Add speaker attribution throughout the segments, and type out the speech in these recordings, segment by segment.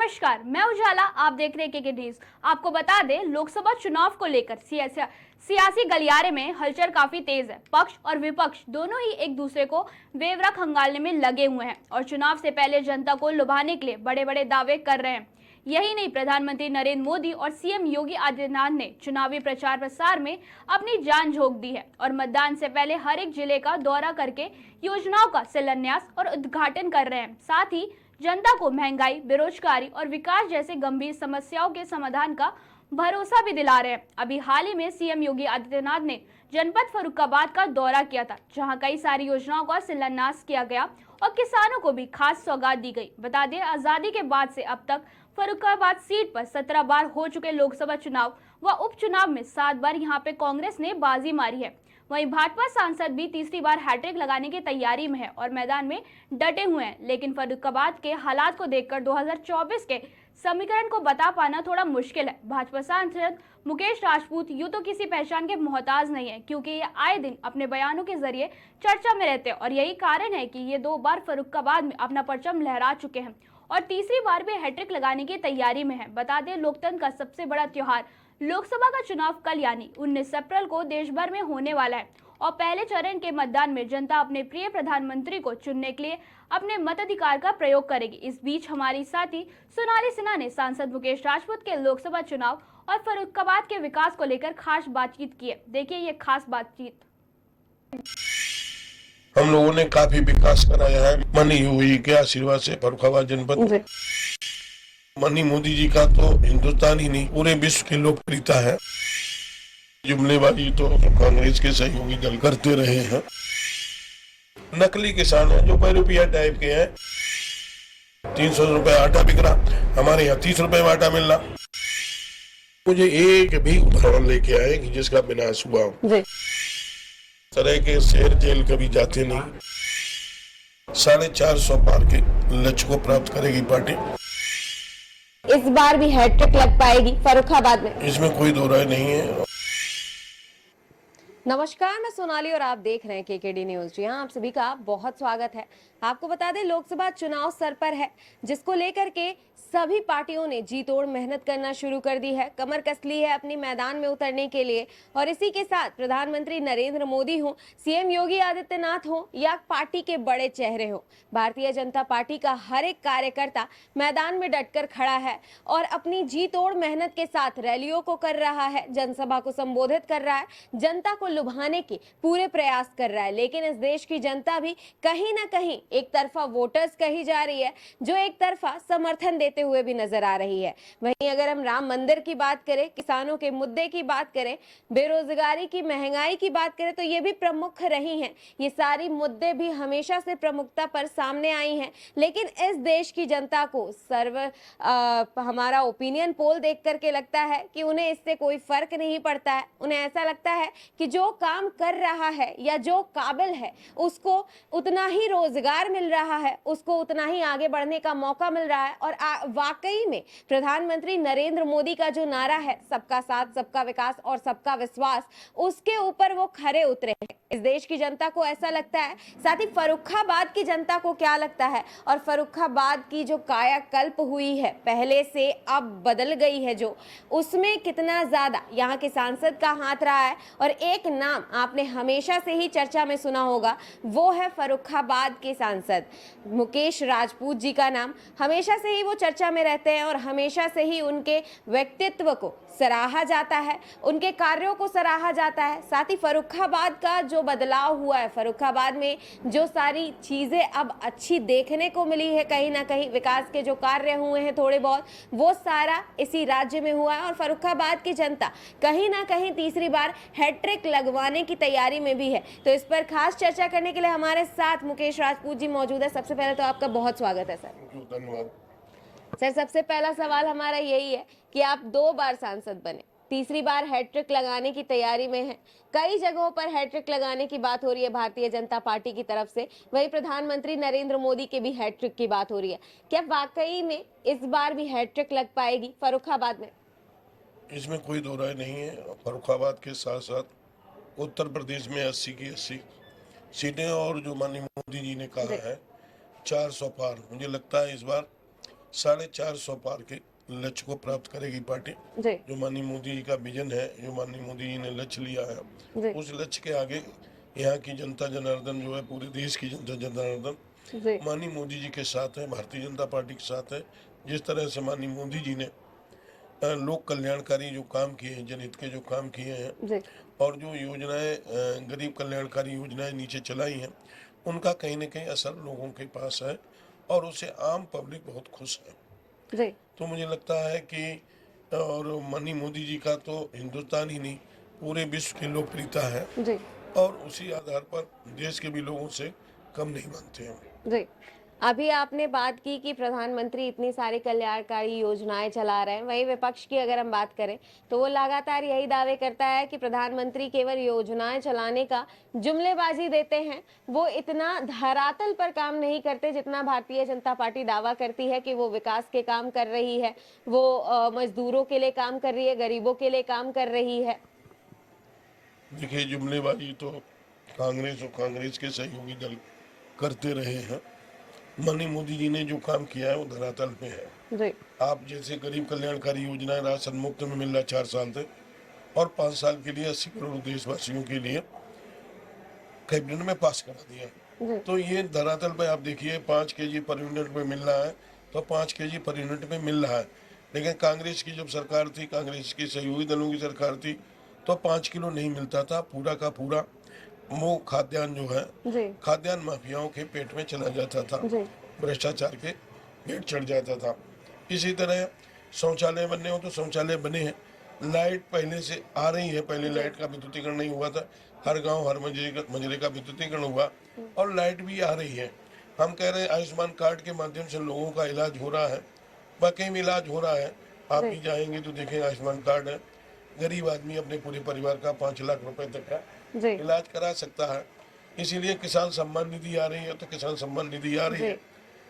Speaker 1: नमस्कार, मैं उजाला। आप देख रहे हैं केके न्यूज। आपको बता दें, लोकसभा चुनाव को लेकर सियासी गलियारे में हलचल काफी तेज है। पक्ष और विपक्ष दोनों ही एक दूसरे को बेवरा खंगालने में लगे हुए हैं और चुनाव से पहले जनता को लुभाने के लिए बड़े बड़े दावे कर रहे हैं। यही नहीं, प्रधानमंत्री नरेंद्र मोदी और सीएम योगी आदित्यनाथ ने चुनावी प्रचार प्रसार में अपनी जान झोंक दी है और मतदान से पहले हर एक जिले का दौरा करके योजनाओं का शिलान्यास और उद्घाटन कर रहे हैं। साथ ही जनता को महंगाई, बेरोजगारी और विकास जैसे गंभीर समस्याओं के समाधान का भरोसा भी दिला रहे हैं। अभी हाल ही में सीएम योगी आदित्यनाथ ने जनपद फर्रुखाबाद का दौरा किया था, जहां कई सारी योजनाओं का शिलान्यास किया गया और किसानों को भी खास सौगात दी गई। बता दें, आजादी के बाद से अब तक फर्रुखाबाद सीट पर 17 बार हो चुके लोकसभा चुनाव व उपचुनाव में 7 बार यहां पे कांग्रेस ने बाजी मारी है। वहीं भाजपा सांसद भी तीसरी बार हैट्रिक लगाने की तैयारी में है और मैदान में डटे हुए हैं। लेकिन फर्रुखाबाद के हालात को देखकर 2024 के समीकरण को बता पाना थोड़ा मुश्किल है। भाजपा सांसद मुकेश राजपूत यूं तो किसी पहचान के मोहताज नहीं है, क्योंकि ये आए दिन अपने बयानों के जरिए चर्चा में रहते हैं और यही कारण है कि ये 2 बार फर्रुखाबाद में अपना परचम लहरा चुके हैं और तीसरी बार भी हैट्रिक लगाने की तैयारी में है। बता दें, लोकतंत्र का सबसे बड़ा त्योहार लोकसभा का चुनाव कल यानी 19 अप्रैल को देश भर में होने वाला है और पहले चरण के मतदान में जनता अपने प्रिय प्रधानमंत्री को चुनने के लिए अपने मताधिकार का प्रयोग करेगी। इस बीच हमारी साथी सोनाली सिन्हा ने सांसद मुकेश राजपूत के लोकसभा चुनाव और फर्रुखाबाद के विकास को लेकर खास बातचीत की है। देखिए ये खास बातचीत।
Speaker 2: हम लोगों ने काफी विकास कराया है माननीय योगी के आशीर्वाद से फर्रुखाबाद जनपद। माननीय मोदी जी का तो हिंदुस्तान ही नहीं पूरे विश्व की लोकप्रियता है। जुमलेबाजी तो कांग्रेस के सहयोगी दल करते रहे हैं। नकली किसान है जो पैरुपिया टाइप के हैं। 300 रुपए आटा बिक रहा, हमारे यहाँ 30 रुपए में आटा मिल रहा। मुझे एक भी उदाहरण लेके आए कि जिसका विनाश हुआ हो। तरह के शेर जेल कभी जाते नहीं। 450 पार के लक्ष्य को प्राप्त करेगी पार्टी।
Speaker 3: इस बार भी हैट्रिक लग पाएगी फर्रुखाबाद में,
Speaker 2: इसमें कोई दो राय नहीं है।
Speaker 3: नमस्कार, मैं सोनाली और आप देख रहे हैं केकेडी न्यूज। जी हाँ, आप सभी का बहुत स्वागत है। आपको बता दें, लोकसभा चुनाव सर पर है, जिसको लेकर के सभी पार्टियों ने जी तोड़ मेहनत करना शुरू कर दी है, कमर कस ली है अपनी मैदान में उतरने के लिए। और इसी के साथ प्रधानमंत्री नरेंद्र मोदी हो, सीएम योगी आदित्यनाथ हो या पार्टी के बड़े चेहरे हो, भारतीय जनता पार्टी का हर एक कार्यकर्ता मैदान में डटकर खड़ा है और अपनी जी तोड़ मेहनत के साथ रैलियों को कर रहा है, जनसभा को संबोधित कर रहा है, जनता को लुभाने के पूरे प्रयास कर रहा है। लेकिन इस देश की जनता भी कहीं ना कहीं एक तरफा वोटर्स कही जा रही है, जो एक तरफा समर्थन देते हुए भी नजर आ रही है। वहीं अगर हम राम मंदिर की बात करें, किसानों के मुद्दे की बात करें, बेरोजगारी की, महंगाई की बात करें, तो ये भी प्रमुख रही हैं। ये सारी मुद्दे भी हमेशा से प्रमुखता पर सामने आई हैं। लेकिन इस देश की जनता को हमारा ओपिनियन पोल देख करके लगता है कि उन्हें इससे कोई फर्क नहीं पड़ता है। उन्हें ऐसा लगता है कि जो काम कर रहा है या जो काबिल है उसको उतना ही रोजगार मिल रहा है, उसको उतना ही आगे बढ़ने का मौका मिल रहा है। और वाकई में प्रधानमंत्री नरेंद्र मोदी का जो नारा है, सबका साथ, सबका विकास और सबका विश्वास, उसके ऊपर वो खरे उतरे हैं। इस देश की जनता को ऐसा लगता है। साथ ही फर्रुखाबाद की जनता को क्या लगता है और फर्रुखाबाद की जो कायाकल्प हुई है, पहले से अब बदल गई है, जो उसमें कितना ज्यादा यहाँ के सांसद का हाथ रहा है। और एक नाम आपने हमेशा से ही चर्चा में सुना होगा, वो है फर्रुखाबाद के सांसद मुकेश राजपूत जी का नाम। हमेशा से ही वो चर्चा में रहते हैं और हमेशा से ही उनके व्यक्तित्व को सराहा जाता है, उनके कार्यों को सराहा जाता है। साथ ही फर्रुखाबाद का जो बदलाव हुआ है, फर्रुखाबाद में जो सारी चीजें अब अच्छी देखने को मिली है, कहीं ना कहीं विकास के जो कार्य हुए हैं थोड़े बहुत, वो सारा इसी राज्य में हुआ है। और फर्रुखाबाद की जनता कहीं ना कहीं तीसरी बार हैट्रिक लगवाने की तैयारी में भी है। तो इस पर खास चर्चा करने के लिए हमारे साथ मुकेश राजपूत जी मौजूद है। सबसे पहले तो आपका बहुत स्वागत है सर।
Speaker 2: धन्यवाद
Speaker 3: सर, सबसे पहला सवाल हमारा यही है कि आप 2 बार सांसद बने, तीसरी बार हैट्रिक लगाने की तैयारी में हैं। कई जगहों पर हैट्रिक लगाने की बात हो रही है भारतीय जनता पार्टी की तरफ से, वहीं प्रधानमंत्री नरेंद्र मोदी के भी हैट्रिक की बात हो रही है। क्या वाकई में इस बार भी हैट्रिक लग पाएगी फर्रुखाबाद में?
Speaker 2: इसमें कोई दो राय नहीं है। फर्रुखाबाद के साथ साथ उत्तर प्रदेश में 80 की 80 सीटें और जो माननीय मोदी जी ने कहा है 400 पार, मुझे लगता है इस बार 450 पार के लक्ष्य को प्राप्त करेगी पार्टी।
Speaker 3: जी
Speaker 2: जो माननीय मोदी जी का विजन है, जो माननीय मोदी जी ने लक्ष्य लिया है,
Speaker 3: जी
Speaker 2: उस लक्ष्य के आगे यहाँ की जनता जनार्दन जो है, पूरे देश की जनता जनार्दन
Speaker 3: जी
Speaker 2: माननीय मोदी जी के साथ है, भारतीय जनता पार्टी के साथ है। जिस तरह से माननीय मोदी जी ने लोक कल्याणकारी जो काम किए हैं, जनहित के जो काम किए हैं,
Speaker 3: जी
Speaker 2: और जो योजनाएं गरीब कल्याणकारी योजनाएं नीचे चलाई हैं, उनका कहीं न कहीं असर लोगों के पास है और उससे आम पब्लिक बहुत खुश है।
Speaker 3: जी
Speaker 2: तो मुझे लगता है कि और माननीय मोदी जी का तो हिंदुस्तान ही नहीं, पूरे विश्व की लोकप्रियता है
Speaker 3: जी
Speaker 2: और उसी आधार पर देश के भी लोगों से कम नहीं मानते हैं।
Speaker 3: जी अभी आपने बात की कि प्रधानमंत्री इतनी सारी कल्याणकारी योजनाएं चला रहे हैं, वहीं विपक्ष की अगर हम बात करें तो वो लगातार यही दावे करता है कि प्रधानमंत्री केवल योजनाएं चलाने का जुमलेबाजी देते हैं, वो इतना धरातल पर काम नहीं करते जितना भारतीय जनता पार्टी दावा करती है कि वो विकास के काम कर रही है, वो मजदूरों के लिए काम कर रही है, गरीबों के लिए काम कर रही है।
Speaker 2: देखिए, जुमलेबाजी तो कांग्रेस और कांग्रेस के सहयोगी दल करते रहे हैं। माननीय मोदी जी ने जो काम किया है वो धरातल पे है।
Speaker 3: जी
Speaker 2: आप जैसे गरीब कल्याणकारी योजनाएं राशन मुफ्त में मिल रहा 4 साल से, और 5 साल के लिए 80 करोड़ देशवासियों के लिए कैबिनेट में पास करा दिया।
Speaker 3: जी
Speaker 2: तो ये धरातल पे आप देखिए 5 केजी पर यूनिट में मिल रहा है, तो 5 केजी पर यूनिट में मिल रहा है। लेकिन कांग्रेस की जब सरकार थी, कांग्रेस की सहयोगी दलों की सरकार थी, तो 5 किलो नहीं मिलता था। पूरा का पूरा वो खाद्यान्न जो है,
Speaker 3: जी
Speaker 2: खाद्यान्न माफियाओं के पेट में चला जाता था,
Speaker 3: जी
Speaker 2: भ्रष्टाचार के पेट चढ़ जाता था। इसी तरह शौचालय बनने हो तो शौचालय बने हैं, लाइट पहले से आ रही है, पहले लाइट का विद्युतीकरण नहीं हुआ था, हर गांव हर मजरे का विद्युतीकरण हुआ और लाइट भी आ रही है। हम कह रहे हैं आयुष्मान कार्ड के माध्यम से लोगों का इलाज हो रहा है, वाकई में इलाज हो रहा है। आप भी जाएंगे तो देखेंगे आयुष्मान कार्ड है, गरीब आदमी अपने पूरे परिवार का 5 लाख रुपए तक का
Speaker 3: जी
Speaker 2: इलाज करा सकता है। इसीलिए किसान सम्मान निधि आ रही है, तो किसान सम्मान निधि आ रही है,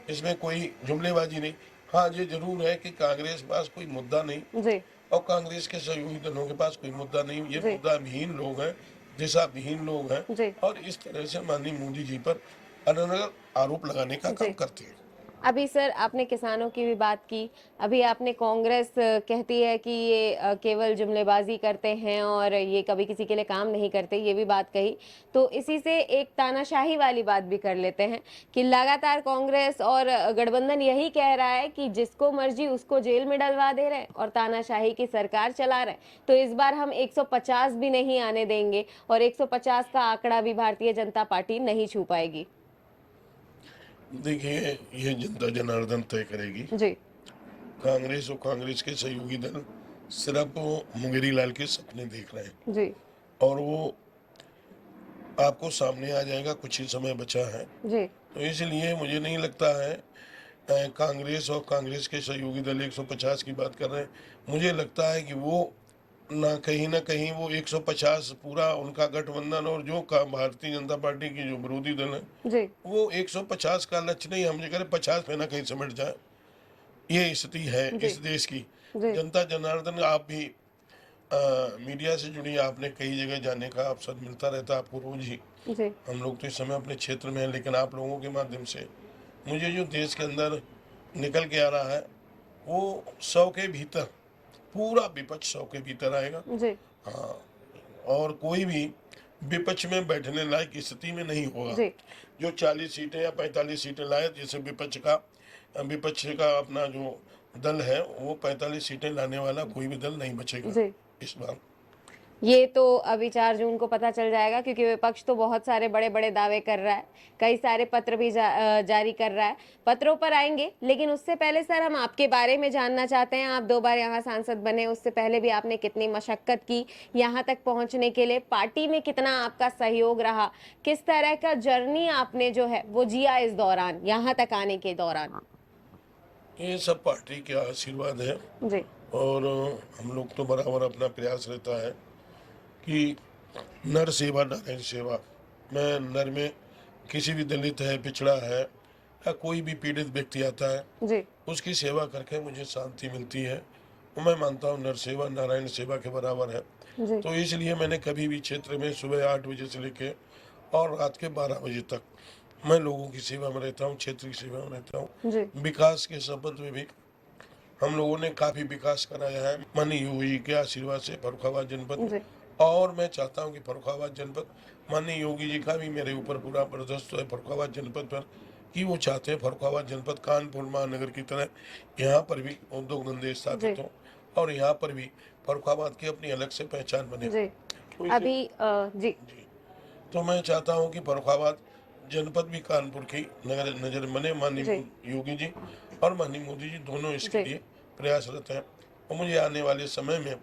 Speaker 2: इसमें कोई जुमलेबाजी नहीं। हाँ, ये जरूर है कि कांग्रेस पास कोई मुद्दा नहीं
Speaker 3: जी
Speaker 2: और कांग्रेस के सहयोगी दलों के पास कोई मुद्दा नहीं। ये
Speaker 3: जी।
Speaker 2: मुद्दा विहीन लोग हैं, दिशा विहीन लोग हैं
Speaker 3: जी
Speaker 2: और इस तरह से माननीय मोदी जी पर अनर्गल आरोप लगाने का काम करते हैं।
Speaker 3: अभी सर आपने किसानों की भी बात की, अभी आपने कांग्रेस कहती है कि ये केवल जुमलेबाजी करते हैं और ये कभी किसी के लिए काम नहीं करते, ये भी बात कही। तो इसी से एक तानाशाही वाली बात भी कर लेते हैं कि लगातार कांग्रेस और गठबंधन यही कह रहा है कि जिसको मर्जी उसको जेल में डलवा दे रहे हैं और तानाशाही की सरकार चला रहे हैं। तो इस बार हम 150 भी नहीं आने देंगे और 150 का आंकड़ा भी भारतीय जनता पार्टी नहीं छू पाएगी।
Speaker 2: देखिए, ये जनता जनार्दन तय करेगी।
Speaker 3: जी
Speaker 2: कांग्रेस और कांग्रेस के सहयोगी दल सिर्फ मुंगेरी लाल के सपने देख रहे हैं
Speaker 3: जी
Speaker 2: और वो आपको सामने आ जाएगा, कुछ ही समय बचा है।
Speaker 3: जी
Speaker 2: तो इसलिए मुझे नहीं लगता है कांग्रेस और कांग्रेस के सहयोगी दल 150 की बात कर रहे हैं। मुझे लगता है कि वो ना कहीं वो 150 पूरा उनका गठबंधन और जो भारतीय जनता पार्टी की जो विरोधी दल है,
Speaker 3: जी
Speaker 2: वो 150 का लक्ष्य नहीं, हम ये करें 50 में ना कहीं सिमट जाए। ये स्थिति है इस देश की।
Speaker 3: जी
Speaker 2: जनता जनार्दन, आप भी मीडिया से जुड़ी, आपने कई जगह जाने का अवसर मिलता रहता है आपको रोज ही।
Speaker 3: जी
Speaker 2: हम लोग तो इस समय अपने क्षेत्र में हैं, लेकिन आप लोगों के माध्यम से मुझे जो देश के अंदर निकल के आ रहा है वो 100 के भीतर, पूरा विपक्ष 100 के भीतर आएगा।
Speaker 3: जी
Speaker 2: हाँ, और कोई भी विपक्ष में बैठने लायक स्थिति में नहीं होगा।
Speaker 3: जी
Speaker 2: जो 40 सीटें या 45 सीटें लाए, जैसे विपक्ष का अपना जो दल है वो 45 सीटें लाने वाला कोई भी दल नहीं बचेगा
Speaker 3: जी
Speaker 2: इस बार।
Speaker 3: ये तो अभी 4 जून को पता चल जाएगा, क्योंकि विपक्ष तो बहुत सारे बड़े बड़े दावे कर रहा है, कई सारे पत्र भी जारी कर रहा है। पत्रों पर आएंगे, लेकिन उससे पहले सर हम आपके बारे में जानना चाहते हैं। आप 2 बार यहाँ सांसद बने, उससे पहले भी आपने कितनी मशक्कत की यहाँ तक पहुँचने के लिए, पार्टी में कितना आपका सहयोग रहा, किस तरह का जर्नी आपने जो है वो जिया इस दौरान, यहाँ तक आने के दौरान?
Speaker 2: ये सब पार्टी का आशीर्वाद है
Speaker 3: जी
Speaker 2: और हम लोग तो बराबर अपना प्रयास रहता है कि नर सेवा नारायण सेवा। मैं नर में किसी भी दलित है, पिछड़ा है या कोई भी पीड़ित व्यक्ति आता है,
Speaker 3: जी
Speaker 2: उसकी सेवा करके मुझे शांति मिलती है। तो मैं मानता हूँ नर सेवा नारायण सेवा के बराबर है।
Speaker 3: जी
Speaker 2: तो इसलिए मैंने कभी भी क्षेत्र में सुबह 8 बजे से लेके और रात के 12 बजे तक मैं लोगों की सेवा में रहता हूँ, क्षेत्र की सेवा में रहता हूँ।
Speaker 3: जी
Speaker 2: विकास के संबंध में भी हम लोगों ने काफी विकास कराया है माननीय योगी जी के आशीर्वाद से फर्रुखाबाद जनपद में।
Speaker 3: जी
Speaker 2: और मैं चाहता हूं कि फर्रुखाबाद जनपद, माननीय योगी जी का भी मेरे ऊपर पूरा बर्दाश्त है फर्रुखाबाद जनपद पर, कि वो चाहते हैं फर्रुखाबाद जनपद कानपुर महानगर की तरह यहाँ पर भी उद्योग धंधे स्थापित
Speaker 3: जी
Speaker 2: हों और यहाँ पर भी फर्रुखाबाद की अपनी अलग से पहचान बने।
Speaker 3: जी
Speaker 2: तो इसे-
Speaker 3: अभी जी
Speaker 2: जी, तो मैं चाहता हूं कि फर्रुखाबाद जनपद भी कानपुर की नगर नजर बने। माननीय
Speaker 3: जी
Speaker 2: योगी जी और माननीय मोदी जी दोनों इसके
Speaker 3: जी
Speaker 2: लिए प्रयासरत हैं। और मुझे आने वाले समय में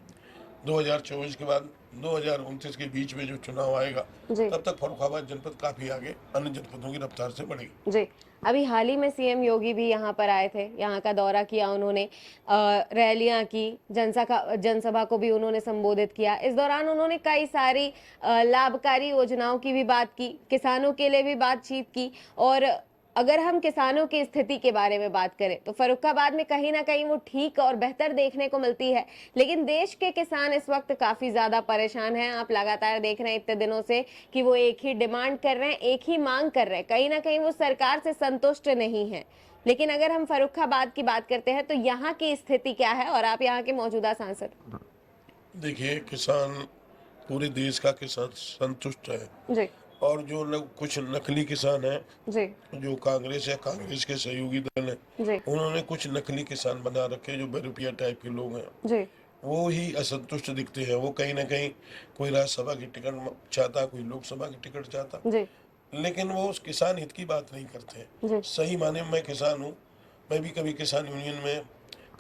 Speaker 2: 2024 के बाद 2029 के बीच में जो चुनाव आएगा,
Speaker 3: जी
Speaker 2: तब तक फर्रुखाबाद जनपद काफी आगे अन्य जनपदों की रफ्तार से बढ़ेगी।
Speaker 3: जी अभी हाल ही में सीएम योगी भी यहाँ पर आए थे, यहाँ का दौरा किया उन्होंने, रैलियां की, जनसभा को भी उन्होंने संबोधित किया। इस दौरान उन्होंने कई सारी लाभकारी योजनाओं की भी बात की, किसानों के लिए भी बातचीत की। और अगर हम किसानों की स्थिति के बारे में बात करें तो फर्रुखाबाद में कहीं ना कहीं वो ठीक और बेहतर देखने को मिलती है, लेकिन देश के किसान इस वक्त काफी ज्यादा परेशान हैं। आप लगातार देख रहे हैं इतने दिनों से कि वो एक ही डिमांड कर रहे हैं, एक ही मांग कर रहे हैं, कहीं ना कहीं वो सरकार से संतुष्ट नहीं है। लेकिन अगर हम फर्रुखाबाद की बात करते हैं तो यहाँ की स्थिति क्या है, और आप यहाँ के मौजूदा सांसद।
Speaker 2: देखिए, किसान, पूरे देश का किसान संतुष्ट है।
Speaker 3: जी
Speaker 2: और जो लोग कुछ नकली किसान हैं,
Speaker 3: जी
Speaker 2: जो कांग्रेस या कांग्रेस के सहयोगी दल हैं,
Speaker 3: जी
Speaker 2: उन्होंने कुछ नकली किसान बना रखे हैं, जो बेरुपिया टाइप के लोग हैं,
Speaker 3: जी
Speaker 2: वो ही असंतुष्ट दिखते हैं। वो कहीं ना कहीं कोई राज्यसभा की टिकट चाहता, कोई लोकसभा की टिकट चाहता,
Speaker 3: जी
Speaker 2: लेकिन वो उस किसान हित की बात नहीं करते
Speaker 3: जी
Speaker 2: हैं। सही माने में मैं किसान हूँ, मैं भी कभी किसान यूनियन में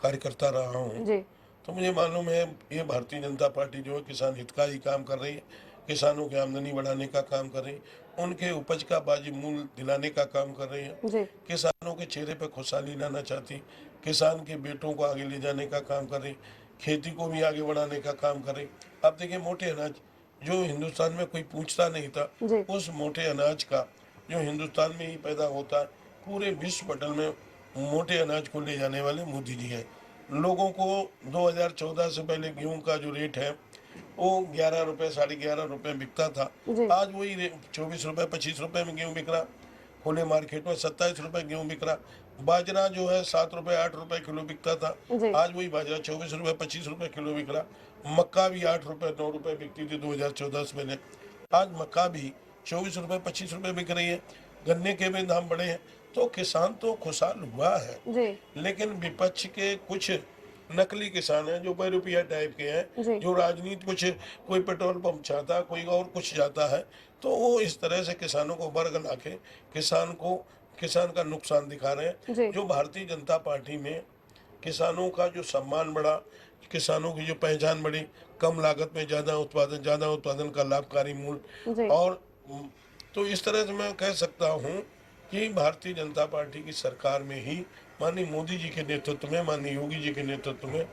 Speaker 2: कार्यकर्ता रहा हूँ,
Speaker 3: जी
Speaker 2: तो मुझे मालूम है ये भारतीय जनता पार्टी जो है किसान हित का ही काम कर रही है, किसानों की आमदनी बढ़ाने का काम कर रही है, उनके उपज का वाजिब मूल्य दिलाने का काम कर रही है,
Speaker 3: जी
Speaker 2: किसानों के चेहरे पर खुशहाली लाना चाहती, किसान के बेटों को आगे ले जाने का काम कर रही, खेती को भी आगे बढ़ाने का काम कर रही। अब देखिए, मोटे अनाज जो हिंदुस्तान में कोई पूछता नहीं था,
Speaker 3: जी
Speaker 2: उस मोटे अनाज का जो हिंदुस्तान में ही पैदा होता है, पूरे विश्व पटल में मोटे अनाज को ले जाने वाले मोदी जी हैं। लोगों को 2014 से पहले गेहूं का जो रेट है वो 11 रुपए, 11.5 रुपए बिकता था।
Speaker 3: जी
Speaker 2: आज वही 24 रुपए, 25 रुपए में गेहूं बिक रहा। खुले मार्केट में 27 रुपए गेहूं बिक रहा। बाजरा जो है 7 रुपए, 8 रुपए किलो बिकता था,
Speaker 3: जी
Speaker 2: आज वही बाजरा 24 रुपए, 25 रुपए किलो बिक रहा। मक्का भी 8 रुपए, 9 रुपए बिकती थी 2014 से पहले, आज मक्का भी 24 रुपए, 25 रुपए बिक रही है। गन्ने के भी दाम बढ़े हैं। तो किसान तो खुशहाल हुआ है,
Speaker 3: जी
Speaker 2: लेकिन विपक्ष के कुछ नकली किसान हैं जो बेरुपिया टाइप के हैं,
Speaker 3: जी
Speaker 2: जो राजनीति कुछ, कोई पेट्रोल पंप चाहता, कोई और कुछ चाहता है, तो वो इस तरह से किसानों को वर्ग ला के किसान का नुकसान दिखा रहे
Speaker 3: जी
Speaker 2: हैं। जो भारतीय जनता पार्टी में किसानों का जो सम्मान बढ़ा, किसानों की जो पहचान बढ़ी, कम लागत में ज़्यादा उत्पादन का लाभकारी मूल्य,
Speaker 3: जी
Speaker 2: और तो इस तरह से मैं कह सकता हूँ कि भारतीय जनता पार्टी की सरकार में ही, माननीय मोदी जी के नेतृत्व में, माननीय योगी जी के नेतृत्व में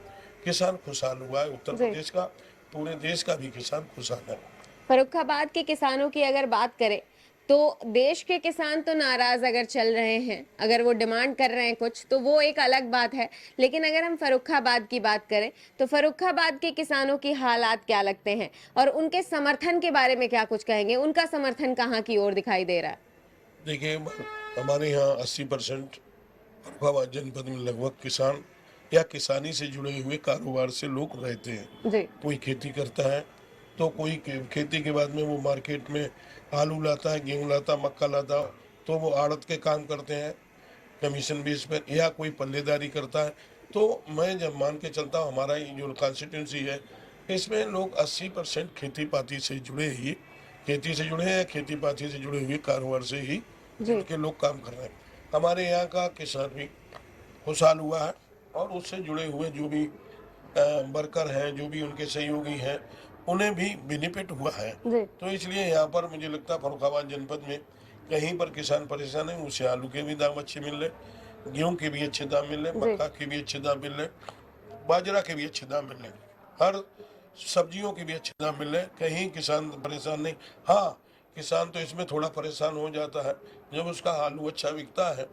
Speaker 2: किसान खुशहाल हुआ है। उत्तर
Speaker 3: जी।
Speaker 2: प्रदेश का, पूरे देश का भी किसान खुशहाल है।
Speaker 3: फर्रुखाबाद के किसानों की अगर बात करें तो देश के किसान तो नाराज अगर चल रहे हैं, अगर वो डिमांड कर रहे हैं कुछ, तो वो एक अलग बात है। लेकिन अगर हम फर्रुखाबाद की बात करें तो फर्रुखाबाद के किसानों की हालात क्या लगते हैं, और उनके समर्थन के बारे में क्या कुछ कहेंगे? उनका समर्थन कहाँ की ओर दिखाई दे रहा है?
Speaker 2: देखिए, हमारे यहाँ 80% फर्रुखाबाद जनपद में लगभग किसान या किसानी से जुड़े हुए कारोबार से लोग रहते हैं।
Speaker 3: जी
Speaker 2: कोई खेती करता है, तो कोई खेती के बाद में वो मार्केट में आलू लाता है, गेहूं लाता, मक्का लाता, तो वो आड़त के काम करते हैं कमीशन बेस पर, या कोई पल्लेदारी करता है। तो मैं जब मान के चलता हूँ, हमारा ये जो कॉन्स्टिट्यूंसी है, इसमें लोग 80% खेती पाती से जुड़े ही, खेती से जुड़े हैं, खेती पाती से जुड़े हुए कारोबार से ही
Speaker 3: जी
Speaker 2: के लोग काम कर रहे हैं। हमारे यहाँ का किसान भी खुशहाल हुआ है, और उससे जुड़े हुए जो भी वर्कर हैं, जो भी उनके सहयोगी हैं, उन्हें भी बेनिफिट हुआ है।
Speaker 3: जी
Speaker 2: तो इसलिए यहाँ पर मुझे लगता है फर्रुखाबाद जनपद में कहीं पर किसान परेशान है, उसे आलू के भी दाम अच्छे मिल रहे, गेहूं के भी अच्छे दाम मिल रहे,
Speaker 3: जी।
Speaker 2: मक्का के भी अच्छे दाम मिल रहे, बाजरा के भी अच्छे दाम मिल रहे, हर सब्जियों के भी अच्छे दाम मिल रहे। कहीं किसान परेशान नहीं। हाँ, किसान तो इसमें थोड़ा परेशान हो जाता है, जब उसका आलू अच्छा बिकता है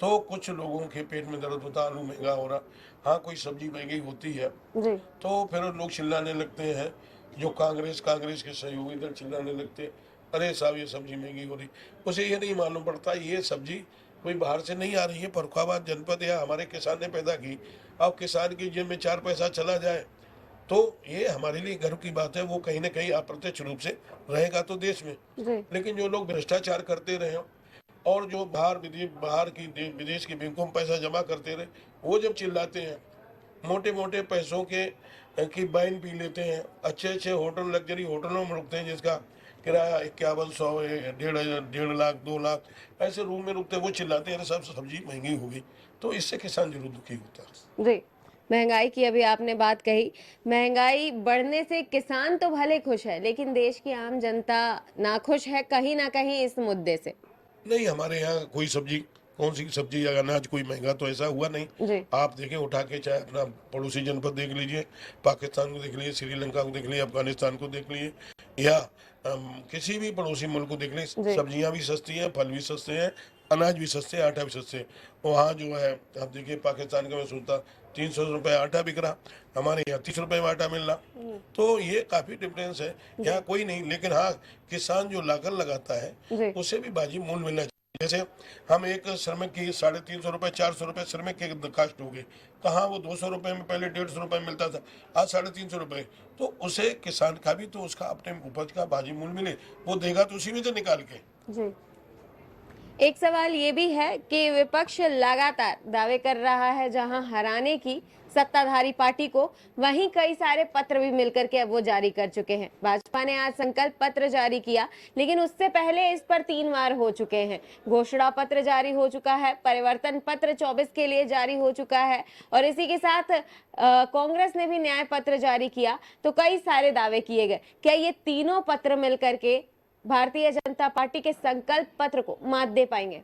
Speaker 2: तो कुछ लोगों के पेट में दर्द होता है, आलू महंगा हो रहा। हाँ, कोई सब्जी महंगी होती है
Speaker 3: जी
Speaker 2: तो फिर लोग चिल्लाने लगते हैं, जो कांग्रेस के सहयोगी दल चिल्लाने लगते हैं, अरे साहब ये सब्जी महंगी हो रही, उसे ये नहीं मालूम पड़ता ये सब्जी कोई बाहर से नहीं आ रही है, फर्रुखाबाद जनपद या हमारे किसान ने पैदा की। अब किसान की जेब में 4 पैसा चला जाए तो ये हमारे लिए गर्व की बात है, वो कहीं ना कहीं अप्रत्यक्ष रूप से रहेगा तो देश में। लेकिन जो लोग भ्रष्टाचार करते रहे और जो विदेश की बैंकों में पैसा जमा करते रहे, वो जब चिल्लाते हैं, मोटे मोटे पैसों की वाइन पी लेते हैं, अच्छे अच्छे होटल लग्जरी होटलों में रुकते हैं जिसका किराया 5100 है, 1.5 लाख 2 लाख ऐसे रूम में रुकते हैं, वो चिल्लाते हैं अरे सब सब्जी महंगी हो गई। तो इससे किसान जरूर दुखी होता है।
Speaker 3: जी, महंगाई की अभी आपने बात कही, महंगाई बढ़ने से किसान तो भले खुश है, लेकिन देश की आम जनता नाखुश है कहीं ना कहीं इस मुद्दे से।
Speaker 2: नहीं, हमारे यहाँ कोई सब्जी, कौन सी सब्जी या अनाज कोई महंगा तो ऐसा हुआ नहीं।
Speaker 3: जी।
Speaker 2: आप देखें उठा के, चाहे अपना पड़ोसी जनपद देख लीजिए, पाकिस्तान को देख लीजिए, श्रीलंका को देख लीजिए, अफगानिस्तान को देख लीजिए, या किसी भी पड़ोसी मुल्क को देख लीजिए, सब्जियां भी सस्ती हैं, फल भी सस्ते हैं, अनाज भी सस्ते हैं, आटा भी सस्ते हैं। वहाँ जो है आप देखिए पाकिस्तान का मैं सोचता 300 रुपये आटा बिक रहा, हमारे यहाँ 30 रुपये में आटा मिल रहा। तो ये काफी डिफरेंस है, यहाँ कोई नहीं। लेकिन हाँ, किसान जो लागत लगाता है उसे भी बाजी मूल मिलना चाहिए। जैसे हम एक श्रमिक की 350 रुपये 400 रुपये श्रमिक के कास्ट हो गए, कहाँ वो 200 रुपये में पहले 150 रुपये मिलता था, आज 350 रुपये। तो उसे किसान का भी तो उसका अपने उपज का बाजी मूल मिले, वो देगा तो उसी में से निकाल के।
Speaker 3: जी। एक सवाल ये भी है कि विपक्ष लगातार दावे कर रहा है जहां हराने की सत्ताधारी पार्टी को, वहीं कई सारे पत्र भी मिलकर के अब वो जारी कर चुके हैं। भाजपा ने आज संकल्प पत्र जारी किया, लेकिन उससे पहले इस पर 3 बार हो चुके हैं। घोषणा पत्र जारी हो चुका है, परिवर्तन पत्र 24 के लिए जारी हो चुका है, और इसी के साथ कांग्रेस ने भी न्याय पत्र जारी किया। तो कई सारे दावे किए गए। क्या ये तीनों पत्र मिलकर के भारतीय जनता पार्टी के संकल्प पत्र को मात दे पाएंगे?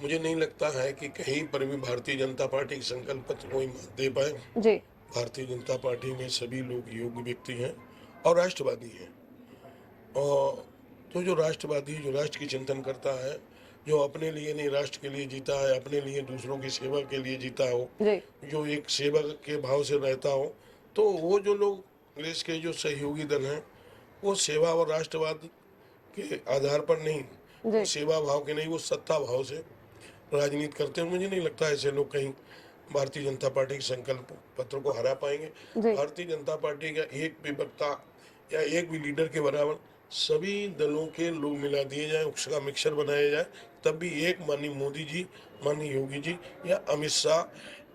Speaker 2: मुझे नहीं लगता है कि कहीं पर भी भारतीय जनता पार्टी के संकल्प पत्र को मात दे पाए।
Speaker 3: जी।
Speaker 2: भारतीय जनता पार्टी में सभी लोग योग्य व्यक्ति हैं और राष्ट्रवादी हैं, और तो जो राष्ट्रवादी, जो राष्ट्र की चिंतन करता है, जो अपने लिए नहीं राष्ट्र के लिए जीता है, अपने लिए दूसरों की सेवा के लिए जीता हो, जो एक सेवक के भाव से रहता हो, तो वो जो लोग देश के जो सहयोगी दल हैं वो सेवा और राष्ट्रवाद के आधार पर नहीं, सेवा भाव के नहीं, वो सत्ता भाव से राजनीति करते हैं। मुझे नहीं लगता ऐसे लोग कहीं भारतीय जनता पार्टी के संकल्प पत्र को हरा पाएंगे। भारतीय जनता पार्टी का एक भी वक्ता या एक भी लीडर के बराबर सभी दलों के लोग मिला दिए जाए, उसका मिक्सर बनाया जाए, तब भी एक माननीय मोदी जी, माननीय योगी जी या अमित शाह,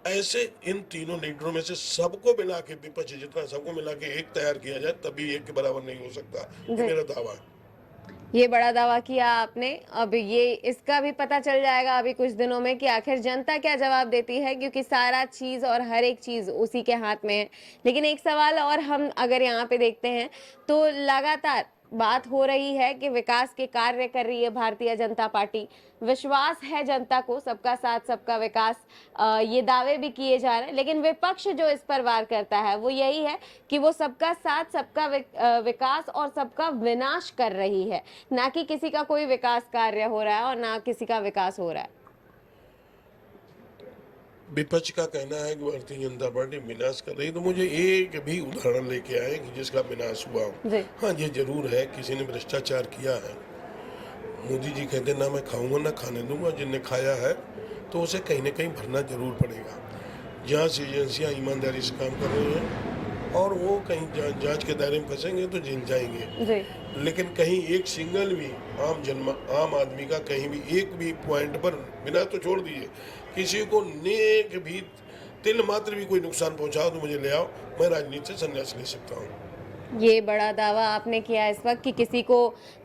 Speaker 2: ऐसे इन तीनों लीडरों में से सबको मिला के, विपक्ष जितना सबको मिला के एक तैयार किया जाए, तभी एक के बराबर नहीं हो सकता। ये मेरा दावा है।
Speaker 3: ये बड़ा दावा किया आपने। अब ये इसका भी पता चल जाएगा अभी कुछ दिनों में कि आखिर जनता क्या जवाब देती है, क्योंकि सारा चीज और हर एक चीज उसी के हाथ में है। लेकिन एक सवाल और हम अगर यहाँ पे देखते हैं तो लगातार बात हो रही है कि विकास के कार्य कर रही है भारतीय जनता पार्टी, विश्वास है जनता को, सबका साथ सबका विकास, ये दावे भी किए जा रहे हैं। लेकिन विपक्ष जो इस पर वार करता है वो यही है कि वो सबका साथ सबका विकास और सबका विनाश कर रही है, ना कि किसी का कोई विकास कार्य हो रहा है और ना किसी का विकास हो रहा है।
Speaker 2: विपक्ष का कहना है कि भारतीय जनता पार्टी विनाश कर रही है, तो मुझे एक भी उदाहरण लेके आए कि जिसका विनाश हुआ हो। हाँ, ये जरूर है, किसी ने भ्रष्टाचार किया है। मोदी जी कहते ना मैं खाऊंगा ना खाने दूंगा, जिनने खाया है तो उसे कहीं ना कहीं भरना जरूर पड़ेगा। जांच एजेंसियां ईमानदारी से काम कर रही हैं और वो कहीं जांच के दायरे में फंसेंगे तो जेल जाएंगे। लेकिन कहीं एक सिंगल भी आम आदमी का कहीं भी एक भी पॉइंट पर, बिना तो छोड़ दीजिए, किसी को नेक भी तिल मात्र भी कोई नुकसान पहुंचाओ तो मुझे ले आओ, मैं राजनीति से संन्यास ले सकता हूँ।
Speaker 3: ये बड़ा दावा आपने किया इस वक्त कि किसी को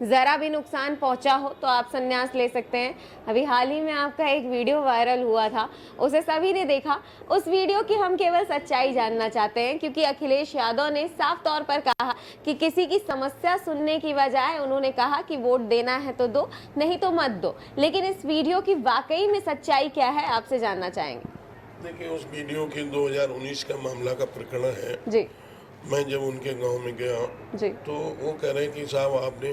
Speaker 3: जरा भी नुकसान पहुंचा हो तो आप संन्यास ले सकते हैं। अभी हाल ही में आपका एक वीडियो वायरल हुआ था, उसे सभी ने देखा। उस वीडियो की हम केवल सच्चाई जानना चाहते हैं, क्योंकि अखिलेश यादव ने साफ तौर पर कहा कि किसी की समस्या सुनने की बजाय उन्होंने कहा कि वोट देना है तो दो, नहीं तो मत दो। लेकिन इस वीडियो की वाकई में सच्चाई क्या है, आपसे जानना चाहेंगे।
Speaker 2: देखिए, उस वीडियो के 2019 का मामला का प्रकरण है
Speaker 3: जी।
Speaker 2: मैं जब उनके गांव में गया
Speaker 3: जी।
Speaker 2: तो वो कह रहे हैं कि साहब आपने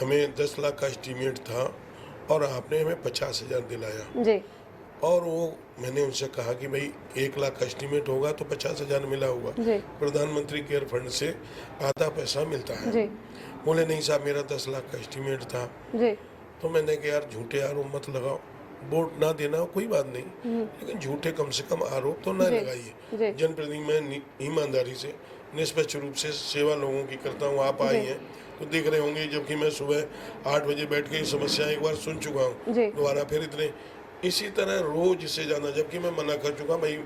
Speaker 2: हमें 10 लाख का एस्टीमेट था और आपने हमें 50,000 दिलाया।
Speaker 3: जी।
Speaker 2: और वो मैंने उनसे कहा कि भाई 1 लाख का एस्टीमेट होगा तो 50,000 मिला होगा। प्रधानमंत्री केयर फंड से आधा पैसा मिलता है। बोले नहीं साहब मेरा 10 लाख का एस्टिमेट था।
Speaker 3: जी
Speaker 2: तो मैंने कहा यार झूठे आरोप मत लगाओ, वोट ना देना कोई बात नहीं, लेकिन झूठे कम से कम आरोप तो ना
Speaker 3: जी,
Speaker 2: लगाइए।
Speaker 3: जी।
Speaker 2: जनप्रतिनिधि मैं ईमानदारी से निष्पक्ष रूप से सेवा लोगों की करता हूँ। आप आई
Speaker 3: जी।
Speaker 2: हैं तो देख रहे होंगे, जबकि मैं सुबह 8 बजे बैठ के ये समस्या एक बार सुन चुका हूँ,
Speaker 3: जी।
Speaker 2: दोबारा फिर इतने इसी तरह रोज इससे जाना, जबकि मैं मना कर चुका भाई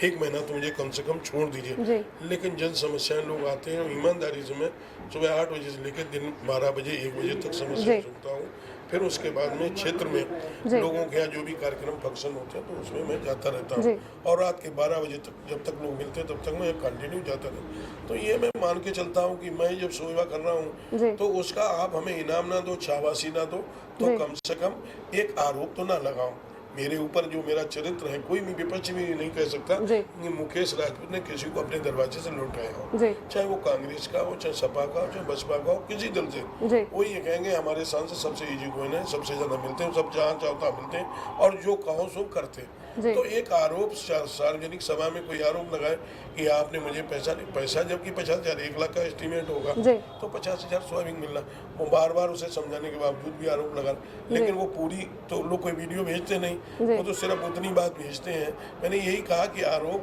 Speaker 2: 1 महीना तो मुझे कम से कम छोड़
Speaker 3: जी।
Speaker 2: दीजिए। लेकिन जन समस्याएं लोग आते हैं, ईमानदारी से मैं सुबह 8 बजे से लेकर दिन 12 बजे 1 बजे तक समस्या
Speaker 3: जी।
Speaker 2: सुनता हूँ। फिर उसके बाद में क्षेत्र में
Speaker 3: जी।
Speaker 2: लोगों के यहाँ जो भी कार्यक्रम फंक्शन होते हैं तो उसमें मैं जाता रहता
Speaker 3: जी।
Speaker 2: हूँ, और रात के 12 बजे तक जब तक लोग मिलते हैं तब तक मैं कंटिन्यू जाता रहता। तो ये मैं मान के चलता हूँ कि मैं जब सेवा कर रहा
Speaker 3: जी।
Speaker 2: हूँ तो उसका आप हमें इनाम ना दो, शाबाशी ना दो, तो
Speaker 3: जी।
Speaker 2: कम से कम एक आरोप तो ना लगाओ मेरे ऊपर। जो मेरा चरित्र है कोई भी विपक्ष भी नहीं कह सकता
Speaker 3: जी।
Speaker 2: कि मुकेश राजपूत ने किसी को अपने दरवाजे से लौटाया हो,
Speaker 3: जी।
Speaker 2: चाहे वो कांग्रेस का हो, चाहे सपा का हो, चाहे बसपा का हो, किसी दल से।
Speaker 3: जी।
Speaker 2: वो ये कहेंगे हमारे सांसद सबसे इजी गोइन है, सबसे ज्यादा मिलते हैं, सब जहाँ चाहता मिलते हैं और जो कहो सो करते हैं।
Speaker 3: जी।
Speaker 2: तो एक आरोप सार्वजनिक सभा में कोई आरोप लगाए कि आपने मुझे पैसा जबकि 50,000 1 लाख का एस्टिमेट होगा
Speaker 3: जी।
Speaker 2: तो 50,000 स्वाभाविक मिलना, वो बार बार उसे समझाने के बावजूद भी आरोप लगा, लेकिन वो पूरी तो लोग कोई वीडियो भेजते नहीं, वो तो सिर्फ उतनी बात भेजते हैं। मैंने यही कहा कि आरोप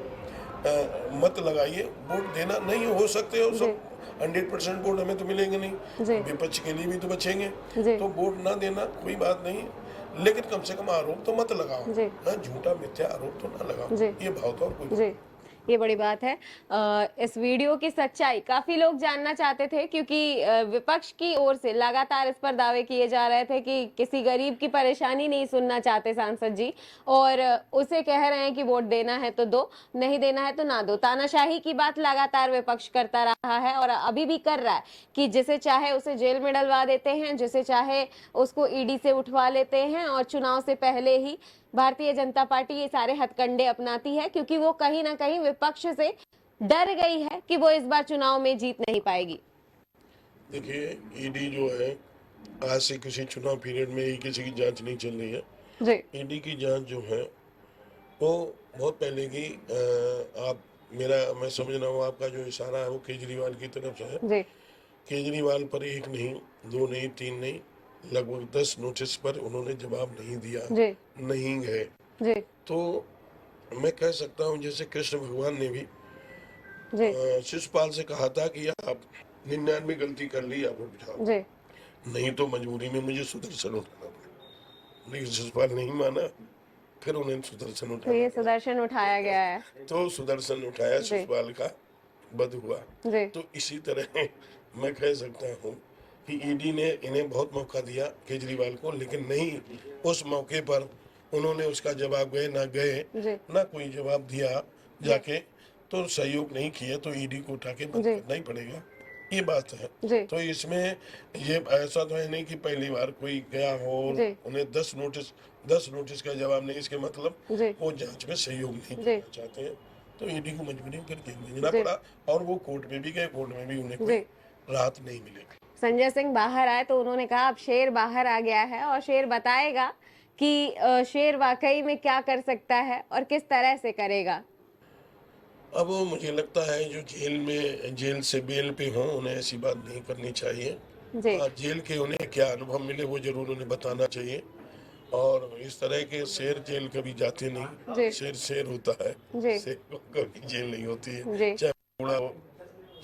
Speaker 2: मत लगाइए, वोट देना नहीं हो सकते हो सब 100% वोट हमें तो मिलेंगे
Speaker 3: जी।
Speaker 2: नहीं, विपक्ष के लिए भी तो बचेंगे,
Speaker 3: जी।
Speaker 2: तो वोट ना देना कोई बात नहीं, लेकिन कम से कम आरोप तो मत लगाओ।
Speaker 3: जी।
Speaker 2: हाँ, झूठा मिथ्या आरोप तो ना लगाओ,
Speaker 3: जी।
Speaker 2: ये भाव था और कोई
Speaker 3: जी ये बड़ी बात है। इस वीडियो की सच्चाई काफी लोग जानना चाहते थे, क्योंकि विपक्ष की ओर से लगातार इस पर दावे किए जा रहे थे कि किसी गरीब की परेशानी नहीं सुनना चाहते सांसद जी, और उसे कह रहे हैं कि वोट देना है तो दो, नहीं देना है तो ना दो। तानाशाही की बात लगातार विपक्ष करता रहा है और अभी भी कर रहा है कि जिसे चाहे उसे जेल में डलवा देते हैं, जिसे चाहे उसको ईडी से उठवा लेते हैं, और चुनाव से पहले ही भारतीय जनता पार्टी ये सारे हथकंडे अपनाती है, क्योंकि वो कहीं ना कहीं विपक्ष से डर गई है कि वो इस बार चुनाव में जीत नहीं पाएगी।
Speaker 2: देखिए, ईडी जो है आज से किसी चुनाव पीरियड में ही किसी की जांच नहीं चल रही है।
Speaker 3: जी।
Speaker 2: ईडी की जांच जो है वो बहुत पहले की मैं समझ रहा हूँ आपका जो इशारा है वो केजरीवाल की तरफ से है।
Speaker 3: जी।
Speaker 2: केजरीवाल पर 1 नहीं, 2 नहीं, 3 नहीं, लगभग 10 नोटिस पर उन्होंने जवाब नहीं दिया,
Speaker 3: जी।
Speaker 2: नहीं गए।
Speaker 3: जी।
Speaker 2: तो मैं कह सकता हूँ जैसे कृष्ण भगवान ने भी
Speaker 3: जी।
Speaker 2: शिशुपाल से कहा था कि आप 99 गलती कर ली, आप उठ जाओ,
Speaker 3: जी।
Speaker 2: नहीं तो मजबूरी में मुझे सुदर्शन उठाना पड़ा। लेकिन शिशुपाल नहीं माना, फिर उन्हें सुदर्शन
Speaker 3: तो
Speaker 2: उठाना
Speaker 3: ये
Speaker 2: पड़ा।
Speaker 3: सुदर्शन उठाया गया है।
Speaker 2: तो सुदर्शन उठाया,
Speaker 3: जी।
Speaker 2: शिशुपाल का वध हुआ।
Speaker 3: जी।
Speaker 2: तो इसी तरह मैं कह सकता हूँ कि ईडी ने इन्हें बहुत मौका दिया केजरीवाल को, लेकिन नहीं, उस मौके पर उन्होंने उसका जवाब गए ना गए,
Speaker 3: जी।
Speaker 2: ना कोई जवाब दिया जाके, तो सहयोग नहीं किया, तो ईडी को उठा के बंद
Speaker 3: जी।
Speaker 2: करना ही पड़ेगा, ये बात है।
Speaker 3: जी।
Speaker 2: तो इसमें ये ऐसा तो है नहीं कि पहली बार कोई गया हो और
Speaker 3: जी।
Speaker 2: उन्हें 10 नोटिस का जवाब नहीं, इसके मतलब
Speaker 3: जी।
Speaker 2: वो जांच में सहयोग नहीं
Speaker 3: जी।
Speaker 2: करना चाहते हैं, तो ईडी को मजबूरी में करके भेजना
Speaker 3: जी।
Speaker 2: पड़ा, और वो कोर्ट में भी गए, कोर्ट में भी उन्हें
Speaker 3: जी।
Speaker 2: कोई राहत नहीं मिलेगी।
Speaker 3: संजय सिंह बाहर आए तो उन्होंने कहा अब शेर बाहर आ गया है और शेर बताएगा कि शेर वाकई में क्या कर सकता है और किस तरह से करेगा।
Speaker 2: अब मुझे लगता है जो जेल से बेल पे हों उन्हें ऐसी बात नहीं करनी चाहिए।
Speaker 3: जी।
Speaker 2: जेल के उन्हें क्या अनुभव मिले वो जरूर उन्हें बताना चाहिए, और इस तरह के शेर जेल कभी जाते
Speaker 3: जी।
Speaker 2: नहीं, शेर होता है,
Speaker 3: जी।
Speaker 2: शेर को कभी जेल नहीं होती है,
Speaker 3: जी।
Speaker 2: चाहे बूढ़ा हो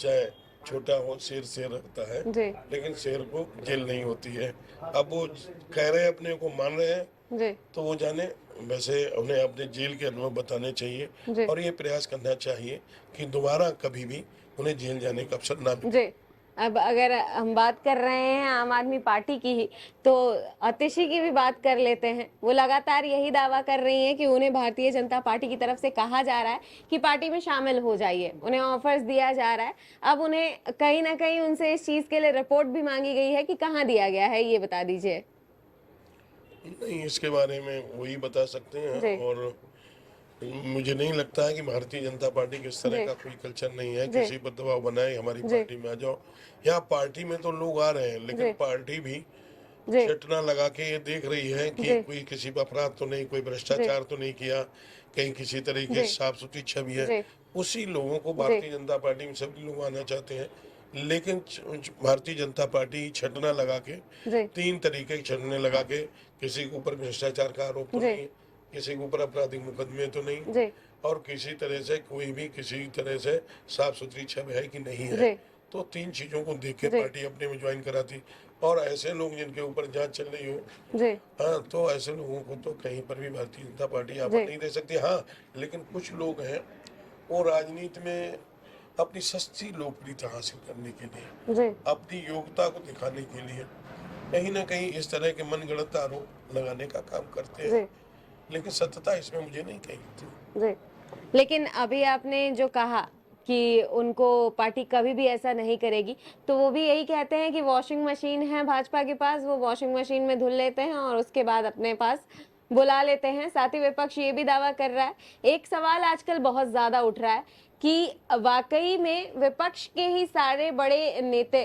Speaker 2: चाहे छोटा हो, शेर रहता है,
Speaker 3: जी।
Speaker 2: लेकिन शेर को जेल नहीं होती है। अब वो कह रहे हैं, अपने को मान रहे हैं,
Speaker 3: जी।
Speaker 2: तो वो जाने, वैसे उन्हें अपने जेल के अनुभव बताने
Speaker 3: जी।
Speaker 2: चाहिए, और ये प्रयास करना चाहिए कि दोबारा कभी भी उन्हें जेल जाने का अवसर ना मिले।
Speaker 3: जी। अब अगर हम बात कर रहे हैं आम आदमी पार्टी की ही, तो आतिशी की भी बात कर लेते हैं। वो लगातार यही दावा कर रही हैं कि उन्हें भारतीय जनता पार्टी की तरफ से कहा जा रहा है कि पार्टी में शामिल हो जाइए, उन्हें ऑफर्स दिया जा रहा है। अब उन्हें कहीं ना कहीं उनसे इस चीज के लिए रिपोर्ट भी मांगी गई है कि कहाँ दिया गया है, ये बता दीजिए।
Speaker 2: नहीं, इसके बारे में वही बता सकते
Speaker 3: जी।
Speaker 2: हैं, और मुझे नहीं लगता है कि भारतीय जनता पार्टी के इस तरह
Speaker 3: जी।
Speaker 2: का कोई कल्चर नहीं है
Speaker 3: जी।
Speaker 2: किसी पर दबाव बनाए हमारी
Speaker 3: जी।
Speaker 2: पार्टी में आ जाओ। यहाँ पार्टी में तो लोग आ रहे हैं,
Speaker 3: जी।
Speaker 2: लेकिन पार्टी भी
Speaker 3: जी।
Speaker 2: चटना लगा के ये देख रही है कि
Speaker 3: जी।
Speaker 2: कोई किसी पर अपराध तो नहीं, कोई भ्रष्टाचार तो नहीं किया, कहीं किसी तरीके
Speaker 3: जी।
Speaker 2: से साफ सुथरी छवि
Speaker 3: जी।
Speaker 2: है। उसी लोगों को भारतीय जनता पार्टी में सभी लोग आना चाहते हैं, लेकिन भारतीय जनता पार्टी छटना लगा के
Speaker 3: जी
Speaker 2: 3 तरीके के छटने लगा के, किसी के ऊपर भ्रष्टाचार का आरोप तो
Speaker 3: जी।
Speaker 2: नहीं, किसी के ऊपर आपराधिक मुकदमे तो नहीं,
Speaker 3: जी
Speaker 2: और किसी तरह से कोई भी किसी तरह से साफ सुथरी छवि है कि नहीं है।
Speaker 3: जी
Speaker 2: तो 3 चीजों को देख के
Speaker 3: जी।
Speaker 2: पार्टी अपने में ज्वाइन कराती। और ऐसे लोग जिनके ऊपर जांच चल रही हो,
Speaker 3: जी
Speaker 2: हाँ, तो ऐसे लोगों को तो कहीं पर भी भारतीय जनता पार्टी यहाँ
Speaker 3: जी।
Speaker 2: पर नहीं दे सकती। हाँ, लेकिन कुछ लोग हैं वो राजनीति में अपनी सस्ती लोकप्रियता हासिल करने के लिए,
Speaker 3: जी
Speaker 2: अपनी योग्यता को दिखाने के लिए कहीं ना कहीं इस तरह के मनगढ़ंत आरोप लगाने का काम करते हैं,
Speaker 3: जी
Speaker 2: लेकिन सत्यता इसमें मुझे नहीं कही थी।
Speaker 3: जी। लेकिन अभी आपने जो कहा कि उनको पार्टी कभी भी ऐसा नहीं करेगी, तो वो भी यही कहते हैं कि वॉशिंग मशीन है भाजपा के पास, वो वॉशिंग मशीन में धुल लेते हैं और उसके बाद अपने पास बुला लेते हैं। साथ ही विपक्ष ये भी दावा कर रहा है, एक सवाल आजकल बहुत ज्यादा उठ रहा है कि वाकई में विपक्ष के ही सारे बड़े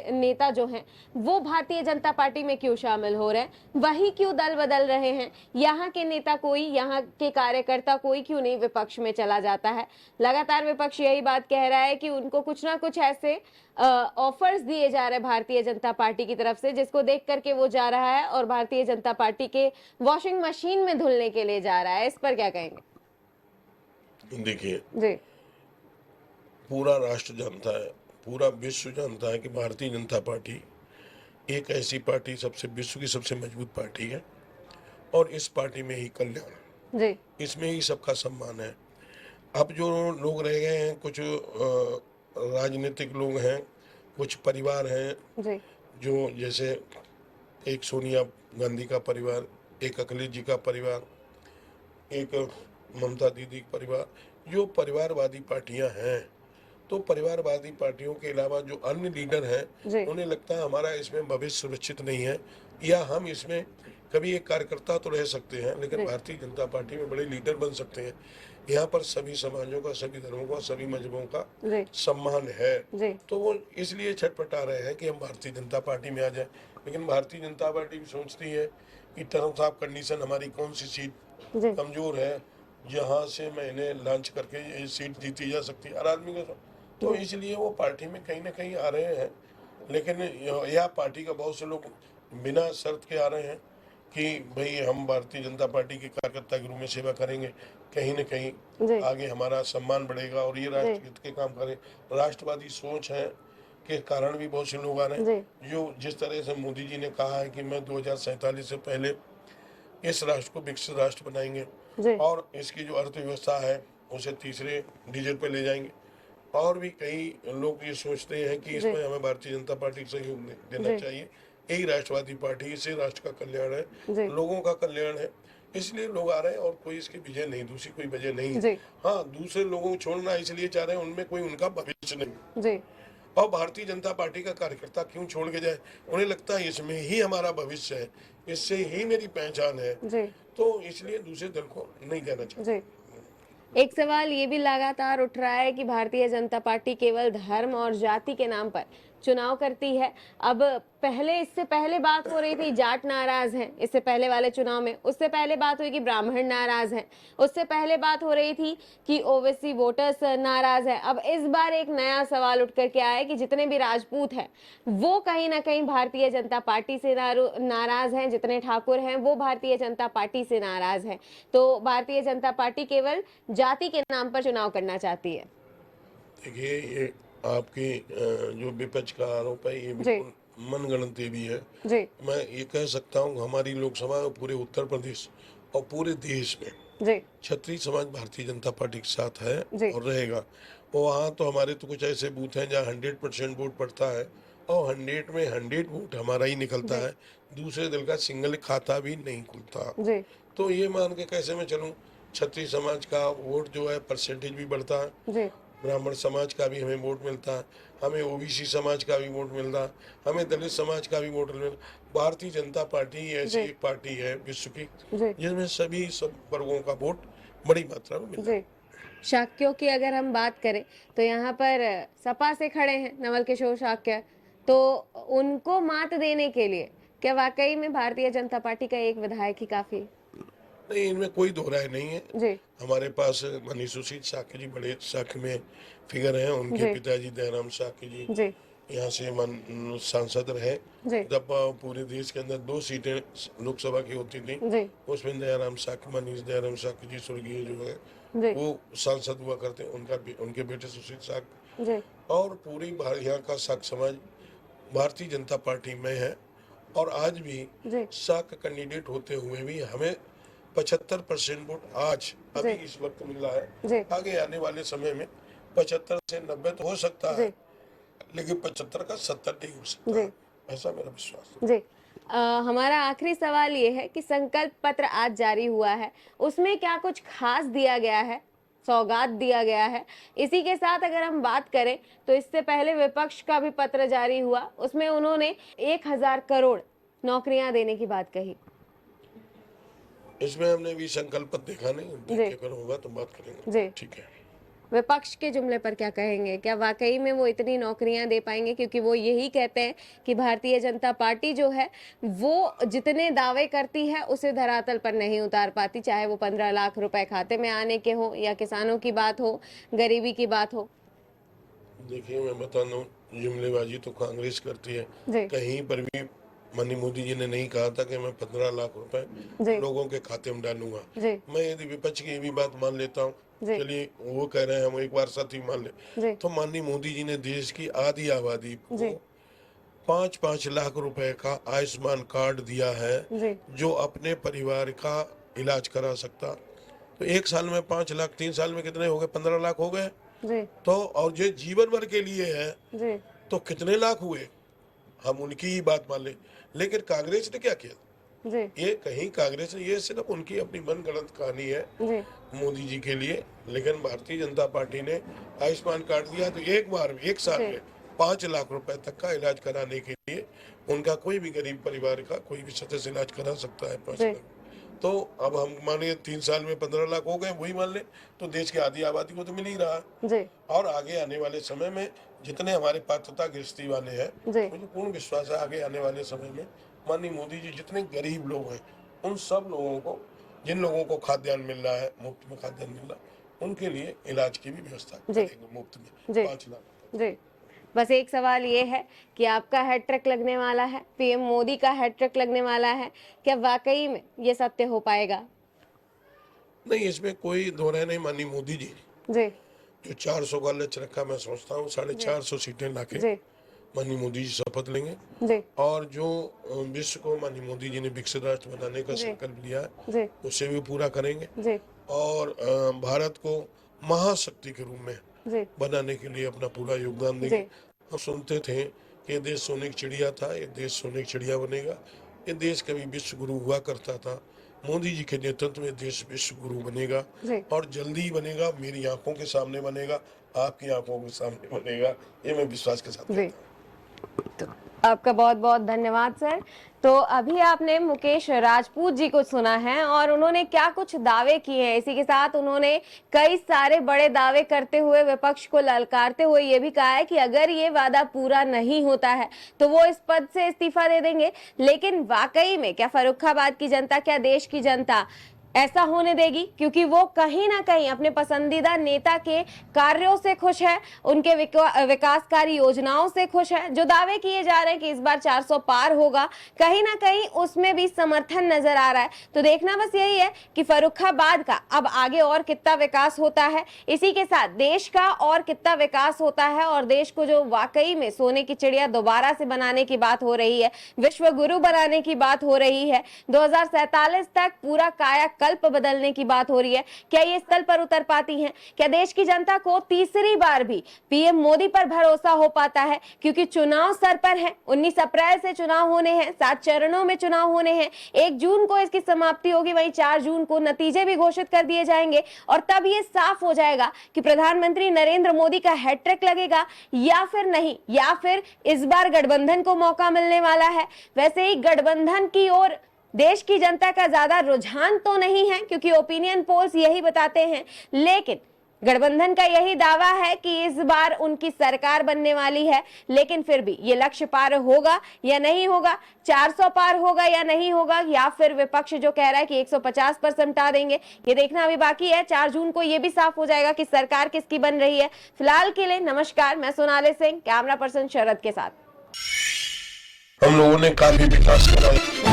Speaker 3: नेता जो हैं वो भारतीय जनता पार्टी में क्यों शामिल हो रहे हैं, वही क्यों दल बदल रहे हैं, यहाँ के नेता कोई, यहाँ के कार्यकर्ता कोई क्यों नहीं विपक्ष में चला जाता है। लगातार विपक्ष यही बात कह रहा है कि उनको कुछ ना कुछ ऐसे ऑफर्स दिए जा रहे हैं भारतीय जनता पार्टी की तरफ से, जिसको देख करके वो जा रहा है और भारतीय जनता पार्टी के वॉशिंग मशीन में धुलने के लिए जा रहा है। इस पर क्या कहेंगे?
Speaker 2: देखिए,
Speaker 3: जी
Speaker 2: पूरा राष्ट्र जानता है, पूरा विश्व जानता है कि भारतीय जनता पार्टी एक ऐसी पार्टी, सबसे विश्व की सबसे मजबूत पार्टी है, और इस पार्टी में ही कल्याण है,
Speaker 3: जी
Speaker 2: इसमें ही सबका सम्मान है। अब जो लोग रह गए हैं, कुछ राजनीतिक लोग हैं, कुछ परिवार हैं,
Speaker 3: जी
Speaker 2: जो जैसे एक सोनिया गांधी का परिवार, एक अखिलेश जी का परिवार, एक ममता दीदी का परिवार, जो परिवारवादी पार्टियां हैं, तो परिवारवादी पार्टियों के अलावा जो अन्य लीडर
Speaker 3: जी।
Speaker 2: हैं, उन्हें लगता है हमारा इसमें भविष्य सुरक्षित नहीं है, या हम इसमें कभी एक कार्यकर्ता तो रह सकते हैं, लेकिन
Speaker 3: जी।
Speaker 2: भारतीय जनता पार्टी में बड़े लीडर बन सकते हैं। यहाँ पर सभी समाजों का, सभी धर्मों का, सभी मजहबों का
Speaker 3: जी
Speaker 2: सम्मान है,
Speaker 3: जी
Speaker 2: तो वो इसलिए छटपटा रहे हैं कि हम भारतीय जनता पार्टी में आ जाए। लेकिन भारतीय जनता पार्टी भी सोचती है कि टर्म्स ऑफ कंडीशन, हमारी कौन सी सीट
Speaker 3: जी
Speaker 2: कमजोर है जहाँ से मैंने लॉन्च करके ये सीट जीती जा सकती है हर आदमी को, तो इसलिए वो पार्टी में कहीं ना कहीं आ रहे हैं। लेकिन यह पार्टी का बहुत से लोग बिना शर्त के आ रहे हैं कि भाई हम भारतीय जनता पार्टी के कार्यकर्ता के रूप में सेवा करेंगे, कहीं न
Speaker 3: जी।
Speaker 2: कहीं आगे हमारा सम्मान बढ़ेगा और ये राष्ट्र
Speaker 3: जी।
Speaker 2: हित के काम करें। राष्ट्रवादी सोच है के कारण भी बहुत से लोग आ रहे
Speaker 3: जी।
Speaker 2: हैं, जो जिस तरह से मोदी जी ने कहा है कि मैं 2047 से पहले इस राष्ट्र को विकसित राष्ट्र बनाएंगे
Speaker 3: जी
Speaker 2: और इसकी जो अर्थव्यवस्था है उसे तीसरे डिजिट पे ले जाएंगे। और भी कई लोग ये सोचते हैं कि
Speaker 3: जी।
Speaker 2: इसमें हमें भारतीय जनता पार्टी को सहयोग देना
Speaker 3: जी।
Speaker 2: चाहिए। यही राष्ट्रवादी पार्टी, इससे राष्ट्र का कल्याण है,
Speaker 3: जी।
Speaker 2: लोगों का कल्याण है, इसलिए लोग आ रहे हैं और कोई इसकी वजह नहीं, दूसरी कोई वजह नहीं
Speaker 3: जी।
Speaker 2: है। हाँ, दूसरे लोगों को छोड़ना इसलिए चाह रहे हैं, उनमें कोई उनका भविष्य नहीं।
Speaker 3: जी
Speaker 2: और भारतीय जनता पार्टी का कार्यकर्ता क्यों छोड़ के जाए, उन्हें लगता है इसमें ही हमारा भविष्य है, इससे ही मेरी पहचान है,
Speaker 3: जी
Speaker 2: तो इसलिए दूसरे दल को नहीं जाना चाहिए।
Speaker 3: जी। एक सवाल ये भी लगातार उठ रहा है कि भारतीय जनता पार्टी केवल धर्म और जाति के नाम पर चुनाव करती है। अब इससे पहले बात हो रही थी जाट नाराज हैं, इससे पहले वाले चुनाव में, उससे पहले बात हुई कि ब्राह्मण नाराज हैं, उससे पहले बात हो रही थी कि ओबीसी वोटर्स नाराज है। अब इस बार एक नया सवाल उठ करके आया है कि जितने भी राजपूत हैं वो कहीं ना कहीं भारतीय जनता पार्टी से नाराज हैं, जितने ठाकुर हैं वो भारतीय जनता पार्टी से नाराज हैं। तो भारतीय जनता पार्टी केवल जाति के नाम पर चुनाव करना चाहती है।
Speaker 2: देखिए, ये आपकी जो विपक्ष का आरोप है, ये बिल्कुल मनगढ़ंत भी है।
Speaker 3: जी
Speaker 2: मैं ये कह सकता हूँ हमारी लोकसभा में पूरे उत्तर प्रदेश और पूरे देश में
Speaker 3: जी
Speaker 2: क्षत्रिय समाज भारतीय जनता पार्टी के साथ है
Speaker 3: जी।
Speaker 2: और रहेगा। और वहाँ तो हमारे तो कुछ ऐसे बूथ हैं जहाँ 100% वोट पड़ता है और 100 में 100 वोट हमारा ही निकलता है, दूसरे दल का सिंगल खाता भी नहीं खुलता।
Speaker 3: जी
Speaker 2: तो ये मान के कैसे मैं चलूँ, क्षत्रिय समाज का वोट जो है परसेंटेज भी बढ़ता है,
Speaker 3: जी
Speaker 2: ब्राह्मण समाज का भी हमें वोट मिलता है, हमें ओबीसी समाज का भी वोट मिलता है, हमें दलित समाज का भी वोट मिलता है। भारतीय जनता पार्टी ऐसी एक पार्टी है विश्व की
Speaker 3: जी
Speaker 2: जिसमें सभी सब वर्गों का वोट बड़ी मात्रा में मिलता है।
Speaker 3: जी। शाक्यों की अगर हम बात करें तो यहाँ पर सपा से खड़े हैं नवल किशोर शाक्य, तो उनको मात देने के लिए क्या वाकई में भारतीय जनता पार्टी का एक विधायक ही काफी है?
Speaker 2: नहीं, इनमें कोई दो राय नहीं है।
Speaker 3: जी
Speaker 2: हमारे पास मनीष सुशील शाक्य जी बड़े शाक्य में फिगर हैं, उनके
Speaker 3: जी।
Speaker 2: पिताजी दयाराम शाक्य जी,
Speaker 3: जी
Speaker 2: यहाँ से सांसद रहे
Speaker 3: जी
Speaker 2: जब पूरे देश के अंदर 2 सीटें लोकसभा की होती थी,
Speaker 3: जी
Speaker 2: उसमें दयाराम साकी, मनीष दयाराम साकी जी स्वर्गीय जो है
Speaker 3: जी
Speaker 2: वो सांसद हुआ करते, उनके बेटे सुशील साकी।
Speaker 3: जी
Speaker 2: और पूरी यहाँ का साक समाज भारतीय जनता पार्टी में है, और आज भी
Speaker 3: जी
Speaker 2: साक कैंडिडेट होते हुए भी हमें 75% वोट आज अभी
Speaker 3: जी
Speaker 2: इस वक्त मिल रहा है।
Speaker 3: जी
Speaker 2: आगे आने वाले समय में 75 से 90 तो हो सकता है,
Speaker 3: जी
Speaker 2: लेकिन 75 का 70 नहीं हो सकता
Speaker 3: जी
Speaker 2: है, ऐसा मेरा विश्वास है।
Speaker 3: जी हमारा आखिरी सवाल ये है कि संकल्प पत्र आज जारी हुआ है, उसमें क्या कुछ खास दिया गया है, सौगात दिया गया है? इसी के साथ अगर हम बात करें तो इससे पहले विपक्ष का भी पत्र जारी हुआ, उसमें उन्होंने 1000 करोड़ नौकरियां देने की बात कही।
Speaker 2: इसमें हमने भी संकल्प पत्र देखा नहीं, देख
Speaker 3: जी।
Speaker 2: के अगर होगा तो बात करेंगे।
Speaker 3: जी।
Speaker 2: ठीक है।
Speaker 3: विपक्ष के जुमले पर क्या कहेंगे? क्या वाकई में वो इतनी नौकरियां दे पाएंगे? क्योंकि वो यही कहते हैं कि भारतीय जनता पार्टी जो है वो जितने दावे करती है उसे धरातल पर नहीं उतार पाती, चाहे वो 15 लाख रुपए खाते में आने के हो या किसानों की बात हो, गरीबी की बात हो।
Speaker 2: देखिए मैं बता दूं, जुमलेबाजी तो कांग्रेस करती है।
Speaker 3: जी
Speaker 2: कहीं पर भी माननीय मोदी जी ने नहीं कहा था कि मैं 15 लाख रुपए
Speaker 3: जी
Speaker 2: लोगों के खाते में डालूंगा।
Speaker 3: जी
Speaker 2: मैं यदि विपक्ष की ये भी बात मान लेता हूँ,
Speaker 3: जी
Speaker 2: चलिए वो कह रहे हैं हम एक बार साथ ही मान ले,
Speaker 3: जी
Speaker 2: तो माननीय मोदी जी ने देश की आधी आबादी को
Speaker 3: जी
Speaker 2: 5-5 लाख रुपए का आयुष्मान कार्ड दिया है,
Speaker 3: जी
Speaker 2: जो अपने परिवार का इलाज करा सकता। तो 1 साल में 5 लाख, 3 साल में कितने हो गए? 15 लाख हो गए।
Speaker 3: जी
Speaker 2: तो और जो जीवन भर के लिए है
Speaker 3: जी
Speaker 2: तो कितने लाख हुए? हम उनकी ही बात मान ले, लेकिन कांग्रेस ने क्या किया?
Speaker 3: जी
Speaker 2: ये कहीं कांग्रेस ने, ये सिर्फ उनकी अपनी मनगढ़ंत कहानी है
Speaker 3: जी
Speaker 2: मोदी जी के लिए, लेकिन भारतीय जनता पार्टी ने आयुष्मान कार्ड दिया तो एक बार में 1 साल
Speaker 3: जी।
Speaker 2: में 5 लाख रुपए तक का इलाज कराने के लिए उनका कोई भी गरीब परिवार का कोई भी सदस्य इलाज करा सकता है 5
Speaker 3: जी।
Speaker 2: लाख। तो अब हम माने 3 साल में 15 लाख हो गए, वही मान ले, तो देश की आधी आबादी को तो मिल ही रहा है।
Speaker 3: जी
Speaker 2: और आगे आने वाले समय में जितने हमारे पात्रता गृहस्थी वाले हैं,
Speaker 3: जी
Speaker 2: मुझे पूर्ण विश्वास है आगे आने वाले समय में माननीय मोदी जी जितने गरीब लोग हैं उन सब लोगों को, जिन लोगों को खाद्यान्न मिल रहा है, मुफ्त में खाद्यान्न मिल रहा है, उनके लिए इलाज की भी व्यवस्था
Speaker 3: जी।
Speaker 2: करेंगे मुफ्त
Speaker 3: जी।
Speaker 2: में 5 लाख।
Speaker 3: जी बस एक सवाल ये है कि आपका हैट्रिक लगने वाला है, पीएम मोदी का हैट्रिक लगने वाला है, क्या वाकई में ये सत्य हो पाएगा?
Speaker 2: नहीं, इसमें कोई दो राय नहीं। माननीय मोदी जी
Speaker 3: जी
Speaker 2: जो 400 का लक्ष्य रखा, मैं सोचता हूँ 450 सीटें लाके
Speaker 3: जी
Speaker 2: माननीय मोदी जी शपथ लेंगे।
Speaker 3: जी
Speaker 2: और जो विश्व को माननीय मोदी जी ने विकसित राष्ट्र बनाने का
Speaker 3: जी।
Speaker 2: संकल्प लिया है
Speaker 3: जी
Speaker 2: उसे भी पूरा करेंगे,
Speaker 3: जी
Speaker 2: और भारत को महाशक्ति के रूप में
Speaker 3: जी
Speaker 2: बनाने के लिए अपना पूरा योगदान देंगे।
Speaker 3: जी।
Speaker 2: हम सुनते थे कि ये देश सोने की चिड़िया था, ये देश सोने की चिड़िया बनेगा, ये देश कभी विश्व गुरु हुआ करता था। मोदी जी के नेतृत्व में देश विश्व गुरु बनेगा,
Speaker 3: जी।
Speaker 2: और जल्दी ही बनेगा। मेरी आंखों के सामने बनेगा, आपकी आंखों के सामने बनेगा, ये मैं विश्वास के साथ
Speaker 3: जी।
Speaker 2: कहता हूं।
Speaker 3: तो आपका बहुत बहुत धन्यवाद सर। तो अभी आपने मुकेश राजपूत जी को सुना है और उन्होंने क्या कुछ दावे किए हैं। इसी के साथ उन्होंने कई सारे बड़े दावे करते हुए विपक्ष को ललकारते हुए ये भी कहा है कि अगर ये वादा पूरा नहीं होता है तो वो इस पद से इस्तीफा दे देंगे। लेकिन वाकई में क्या फर्रुखाबाद की जनता, क्या देश की जनता ऐसा होने देगी? क्योंकि वो कहीं ना कहीं अपने पसंदीदा नेता के कार्यों से खुश है, उनके विकासकारी योजनाओं से खुश है। जो दावे किए जा रहे हैं कि इस बार 400 पार होगा, कहीं ना कहीं उसमें भी समर्थन नजर आ रहा है। तो देखना बस यही है कि फर्रुखाबाद का अब आगे और कितना विकास होता है, इसी के साथ देश का और कितना विकास होता है, और देश को जो वाकई में सोने की चिड़िया दोबारा से बनाने की बात हो रही है, विश्व गुरु बनाने की बात हो रही है, 2047 तक पूरा काया कल्प बदलने की बात हो रही है, क्या ये स्थल पर उतर पाती हैं? क्या देश की जनता को तीसरी बार भी पीएम मोदी पर भरोसा हो पाता है? क्योंकि चुनाव सर पर है, 19 अप्रैल से चुनाव होने हैं, 7 चरणों में चुनाव होने हैं, 1 जून को इसकी समाप्ति होगी, वहीं 4 जून को नतीजे भी घोषित कर दिए जाएंगे, और तब ये साफ हो जाएगा कि प्रधानमंत्री नरेंद्र मोदी का हैट्रिक लगेगा या फिर नहीं, या फिर इस बार गठबंधन को मौका मिलने वाला है। वैसे ही गठबंधन की ओर देश की जनता का ज्यादा रुझान तो नहीं है, क्योंकि ओपिनियन पोल्स यही बताते हैं, लेकिन गठबंधन का यही दावा है कि इस बार उनकी सरकार बनने वाली है, लेकिन फिर भी ये लक्ष्य पार होगा या नहीं होगा, 400 पार होगा या नहीं होगा, या फिर विपक्ष जो कह रहा है कि 150 पर समटा देंगे, ये देखना अभी बाकी है। 4 जून को ये भी साफ हो जाएगा कि सरकार किसकी बन रही है। फिलहाल के लिए नमस्कार, मैं सोनाली सिंह, कैमरा पर्सन शरद के साथ।
Speaker 2: हम लोगों ने काफी विकास कराया।